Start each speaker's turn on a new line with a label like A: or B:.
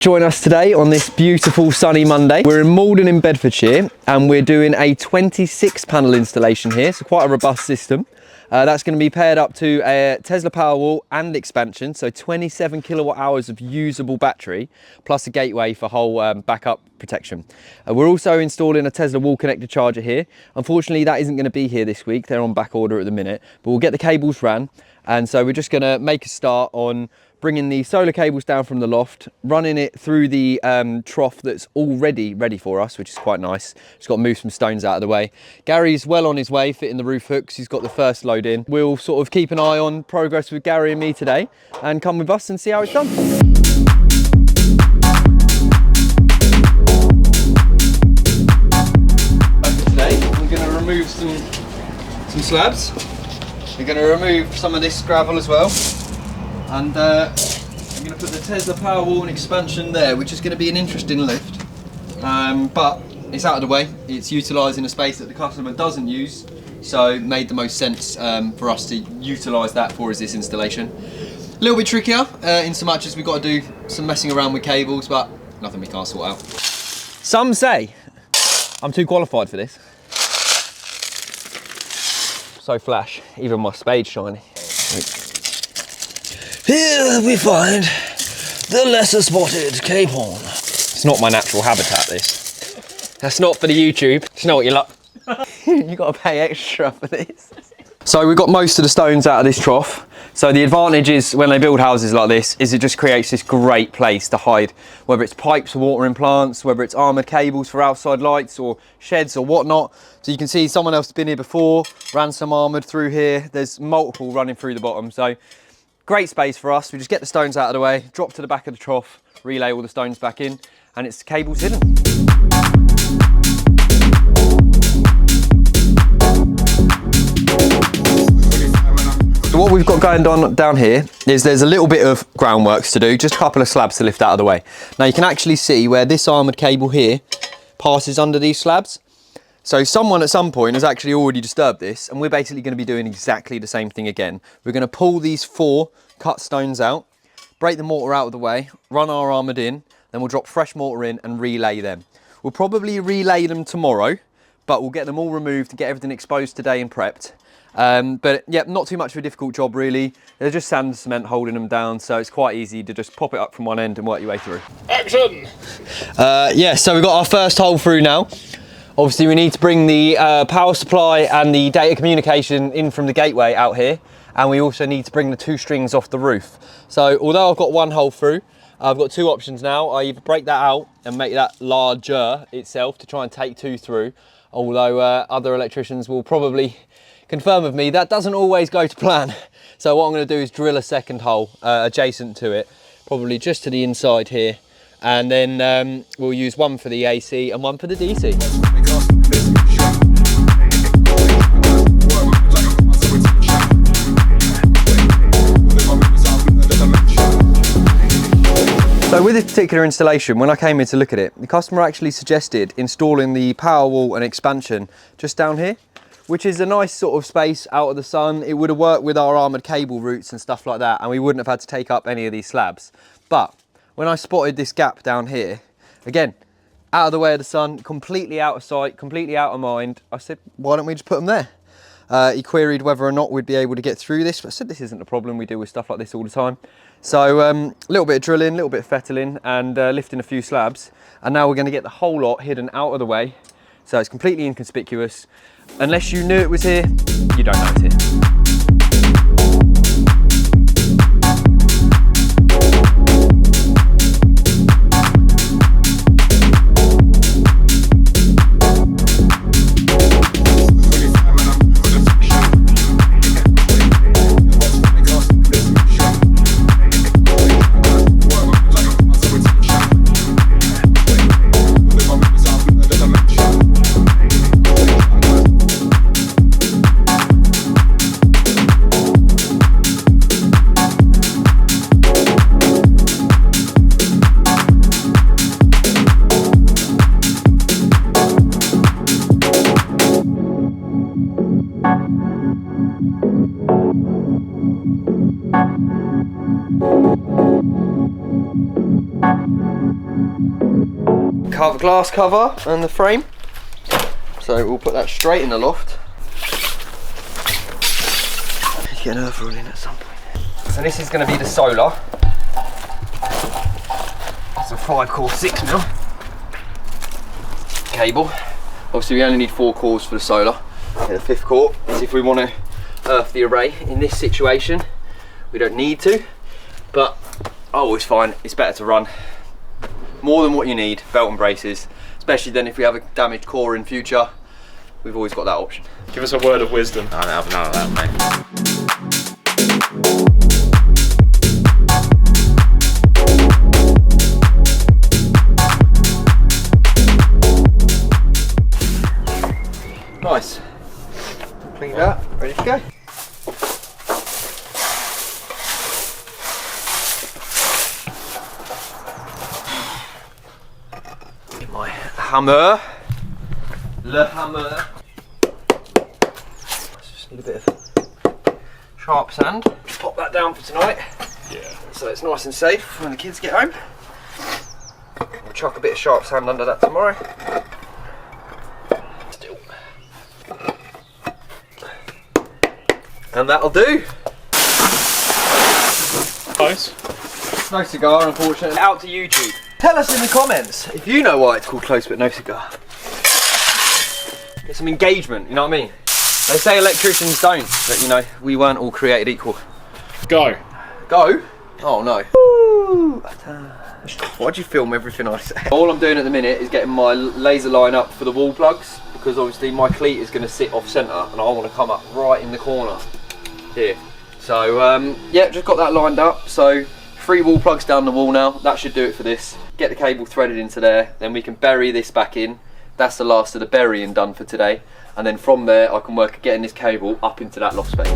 A: Join us today on this beautiful sunny Monday. We're in Malden in Bedfordshire and we're doing a 26 panel installation here, so quite a robust system. That's going to be paired up to a Tesla Powerwall and expansion, so 27 kilowatt hours of usable battery, plus a gateway for whole backup protection. We're also installing a Tesla wall connected charger here. Unfortunately, that isn't going to be here this week. They're on back order at the minute, but we'll get the cables ran. And so we're just going to make a start on bringing the solar cables down from the loft, running it through the trough that's already ready for us, which is quite nice. Just got to move some stones out of the way. Gary's well on his way, fitting the roof hooks. He's got the first load in. We'll sort of keep an eye on progress with Gary and me today and come with us and see how it's done. Today, we're going to remove some slabs. We're going to remove some of this gravel as well. And I'm going to put the Tesla Powerwall and expansion there, which is going to be an interesting lift. But it's out of the way. It's utilising a space that the customer doesn't use, so it made the most sense for us to utilise that for this installation. A little bit trickier in so much as we've got to do some messing around with cables, but nothing we can't sort out. Some say I'm too qualified for this. So flash, even my spade's shiny. Here we find the lesser spotted cape horn. It's not my natural habitat, this. That's not for the YouTube. You know what you like? You got to pay extra for this. So we've got most of the stones out of this trough. So the advantage is when they build houses like this is it just creates this great place to hide, whether it's pipes for watering plants, whether it's armoured cables for outside lights or sheds or whatnot. So you can see someone else has been here before, ran some armoured through here. There's multiple running through the bottom. So great space for us. We just get the stones out of the way, drop to the back of the trough, relay all the stones back in, and it's the cables hidden. So what we've got going on down here is there's a little bit of groundworks to do, just a couple of slabs to lift out of the way. Now you can actually see where this armoured cable here passes under these slabs. So someone at some point has actually already disturbed this, and we're basically going to be doing exactly the same thing again. We're going to pull these 4 cut stones out, break the mortar out of the way, run our armoured in, then we'll drop fresh mortar in and relay them. We'll probably relay them tomorrow, but we'll get them all removed to get everything exposed today and prepped. But yeah, not too much of a difficult job really. They're just sand and cement holding them down, so it's quite easy to just pop it up from one end and work your way through. Action! Yeah, so we've got our first hole through now. Obviously we need to bring the power supply and the data communication in from the gateway out here, and we also need to bring the 2 strings off the roof. So although I've got 1 hole through, I've got 2 options now. I either break that out and make that larger itself to try and take 2 through, although other electricians will probably confirm with me that doesn't always go to plan. So what I'm going to do is drill a second hole adjacent to it, probably just to the inside here, and then we'll use 1 for the AC and 1 for the DC. So with this particular installation, when I came here to look at it, the customer actually suggested installing the Powerwall and expansion just down here, which is a nice sort of space out of the sun. It would have worked with our armoured cable routes and stuff like that, and we wouldn't have had to take up any of these slabs. But when I spotted this gap down here, again, out of the way of the sun, completely out of sight, completely out of mind, I said, why don't we just put them there? He queried whether or not we'd be able to get through this, but I said this isn't a problem, we deal with stuff like this all the time. So a little bit of drilling, a little bit of fettling and lifting a few slabs, and now we're going to get the whole lot hidden out of the way, so it's completely inconspicuous. Unless you knew it was here, you don't know it's here. Cover, glass cover and the frame. So we'll put that straight in the loft. Let's get an earth roll in at some point. So this is going to be the solar. It's a 5-core 6mm cable. Obviously we only need 4 cores for the solar. And the 5th core is if we want to earth the array. In this situation we don't need to, but I always find it's better to run more than what you need, belt and braces, especially then if we have a damaged core in future, we've always got that option.
B: Give us a word of wisdom.
C: I don't have none of that, mate.
A: Nice. Clean that, ready to go. My hammer. Le hammer. Just need a bit of sharp sand. Pop that down for tonight.
B: Yeah.
A: So it's nice and safe when the kids get home. We'll chuck a bit of sharp sand under that tomorrow. Still. And that'll do.
B: Nice.
A: No cigar, unfortunately. Out to YouTube. Tell us in the comments if you know why it's called Close But No Cigar. Get some engagement, you know what I mean? They say electricians don't, but you know, we weren't all created equal.
B: Go.
A: Go? Oh no. Woo. Why'd you film everything I say? All I'm doing at the minute is getting my laser line up for the wall plugs, because obviously my cleat is going to sit off centre and I want to come up right in the corner here. So yeah, just got that lined up. So 3 wall plugs down the wall now. That should do it for this. Get the cable threaded into there, then we can bury this back in. That's the last of the burying done for today. And then from there I can work at getting this cable up into that loft space.